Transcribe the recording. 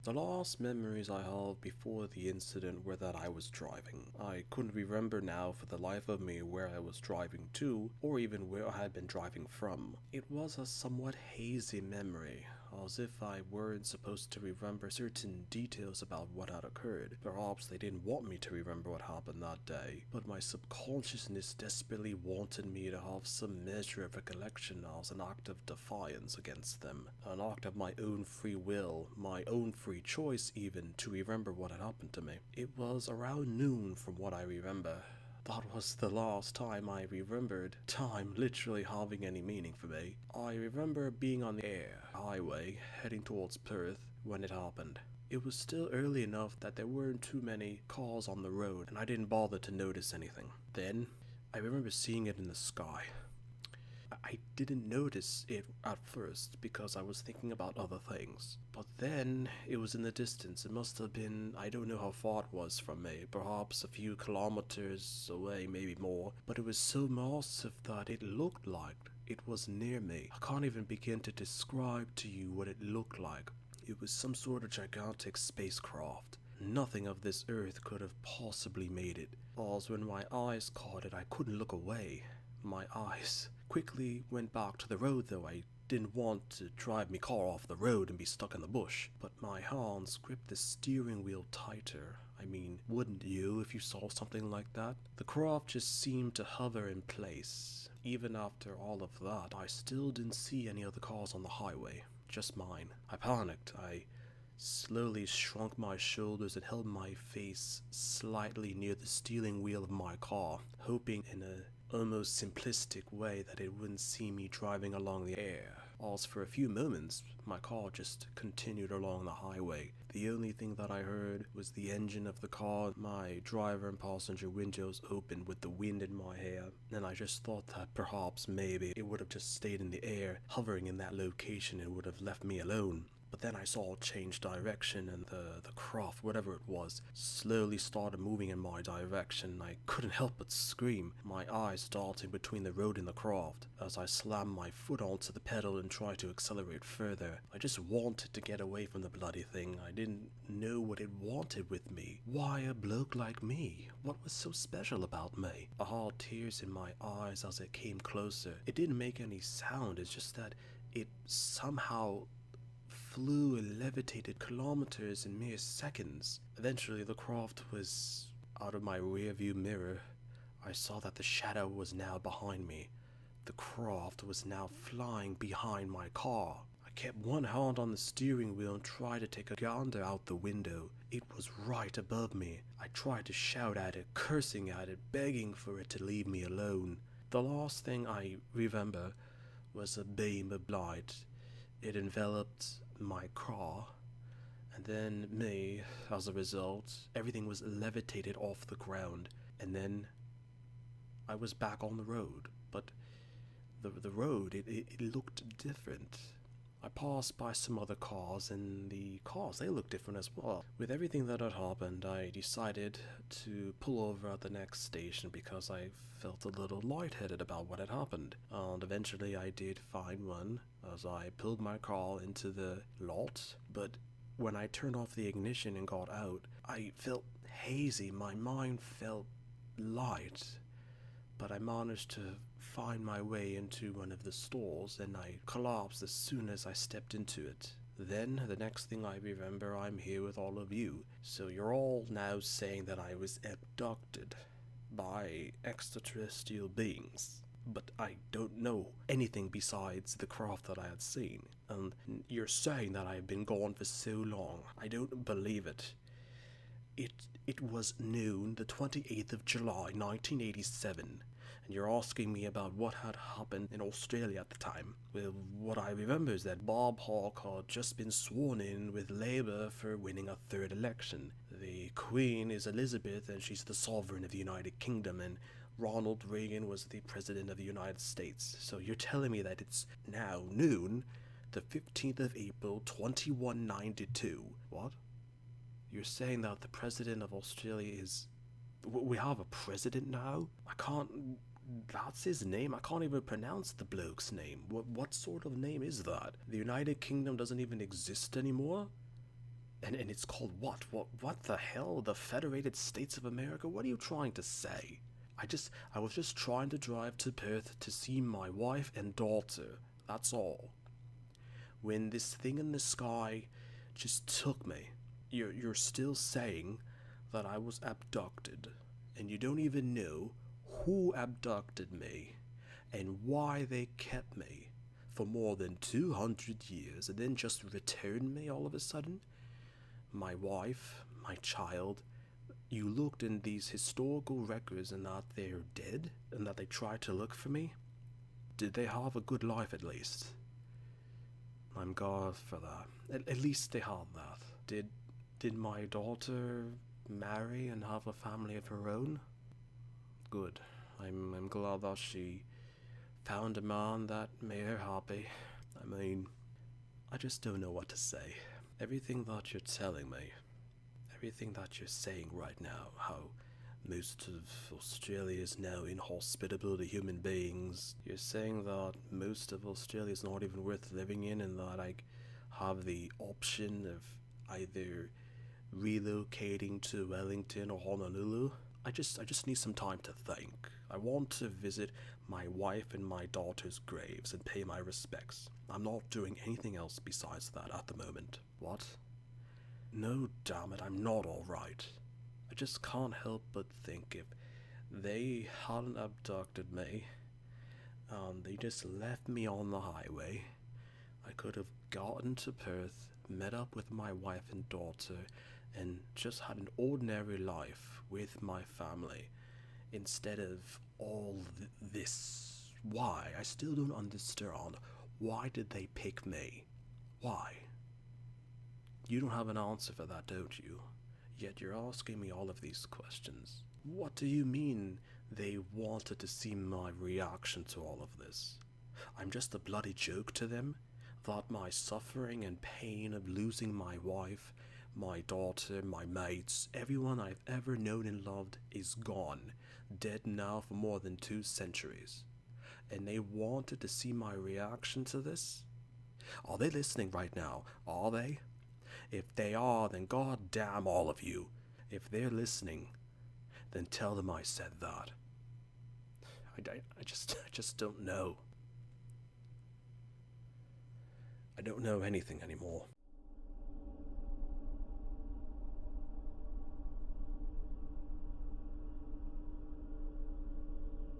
The last memories I have before the incident were that I was driving. I couldn't remember now for the life of me where I was driving to, or even where I had been driving from. It was a somewhat hazy memory, as if I weren't supposed to remember certain details about what had occurred. Perhaps they didn't want me to remember what happened that day, but my subconsciousness desperately wanted me to have some measure of recollection as an act of defiance against them, an act of my own free will, my own free choice even, to remember what had happened to me. It was around noon from what I remember. That was the last time I remembered time literally having any meaning for me. I remember being on the air highway heading towards Perth when it happened. It was still early enough that there weren't too many cars on the road, and I didn't bother to notice anything. Then, I remember seeing it in the sky. I didn't notice it at first because I was thinking about other things. But then it was in the distance. It must have been, I don't know how far it was from me, perhaps a few kilometers away, maybe more. But it was so massive that it looked like it was near me. I can't even begin to describe to you what it looked like. It was some sort of gigantic spacecraft. Nothing of this earth could have possibly made it. As when my eyes caught it, I couldn't look away. My eyes quickly went back to the road, though I didn't want to drive my car off the road and be stuck in the bush. But my hands gripped the steering wheel tighter. I mean, wouldn't you if you saw something like that? The craft just seemed to hover in place. Even after all of that, I still didn't see any other cars on the highway, just mine. I panicked. I slowly shrunk my shoulders and held my face slightly near the steering wheel of my car, hoping in a almost simplistic way that it wouldn't see me driving along the air. As for a few moments, my car just continued along the highway. The only thing that I heard was the engine of the car, my driver and passenger windows open with the wind in my hair, and I just thought that perhaps maybe it would have just stayed in the air, hovering in that location, and would have left me alone. But then I saw it change direction, and the craft, whatever it was, slowly started moving in my direction. I couldn't help but scream, my eyes darting between the road and the craft, as I slammed my foot onto the pedal and tried to accelerate further. I just wanted to get away from the bloody thing. I didn't know what it wanted with me. Why a bloke like me? What was so special about me? I had tears in my eyes as it came closer. It didn't make any sound, it's just that it somehow flew and levitated kilometers in mere seconds. Eventually, the craft was out of my rearview mirror. I saw that the shadow was now behind me. The craft was now flying behind my car. I kept one hand on the steering wheel and tried to take a gander out the window. It was right above me. I tried to shout at it, cursing at it, begging for it to leave me alone. The last thing I remember was a beam of light. It enveloped my car, and then me. As a result, everything was levitated off the ground, and then I was back on the road. But the road, it looked different. I passed by some other cars, and the cars, they looked different as well. With everything that had happened, I decided to pull over at the next station because I felt a little lightheaded about what had happened. And eventually I did find one as I pulled my car into the lot, but when I turned off the ignition and got out, I felt hazy. My mind felt light. But I managed to find my way into one of the stalls, and I collapsed as soon as I stepped into it. Then, the next thing I remember, I'm here with all of you. So you're all now saying that I was abducted by extraterrestrial beings. But I don't know anything besides the craft that I had seen. And you're saying that I've been gone for so long. I don't believe it. It was noon, the 28th of July, 1987, and you're asking me about what had happened in Australia at the time. Well, what I remember is that Bob Hawke had just been sworn in with Labour for winning a third election. The Queen is Elizabeth, and she's the sovereign of the United Kingdom, and Ronald Reagan was the President of the United States. So you're telling me that it's now noon, the 15th of April, 2192. What? You're saying that the president of Australia is... We have a president now? I can't... That's his name? I can't even pronounce the bloke's name. What sort of name is that? The United Kingdom doesn't even exist anymore? And it's called what? What the hell? The Federated States of America? What are you trying to say? I was just trying to drive to Perth to see my wife and daughter. That's all. When this thing in the sky just took me, you're still saying that I was abducted, and you don't even know who abducted me and why they kept me for more than 200 years and then just returned me all of a sudden? My wife, my child, you looked in these historical records and that they're dead and that they tried to look for me? Did they have a good life at least? I'm glad for that. At least they had that. Did my daughter marry and have a family of her own? Good. I'm glad that she found a man that made her happy. I mean, I just don't know what to say. Everything that you're telling me, everything that you're saying right now, how most of Australia is now inhospitable to human beings. You're saying that most of Australia is not even worth living in, and that I have the option of either relocating to Wellington or Honolulu. I just need some time to think. I want to visit my wife and my daughter's graves and pay my respects. I'm not doing anything else besides that at the moment. What? No, damn it, I'm not alright. I just can't help but think if they hadn't abducted me, they just left me on the highway, I could have gotten to Perth, met up with my wife and daughter, and just had an ordinary life with my family instead of all this. Why? I still don't understand. Why did they pick me? Why? You don't have an answer for that, don't you? Yet you're asking me all of these questions. What do you mean they wanted to see my reaction to all of this? I'm just a bloody joke to them? That my suffering and pain of losing my wife, my daughter, my mates, everyone I've ever known and loved is gone, dead now for more than 2 centuries. And they wanted to see my reaction to this? Are they listening right now? Are they? If they are, then god damn all of you. If they're listening, then tell them I said that. I just don't know. I don't know anything anymore.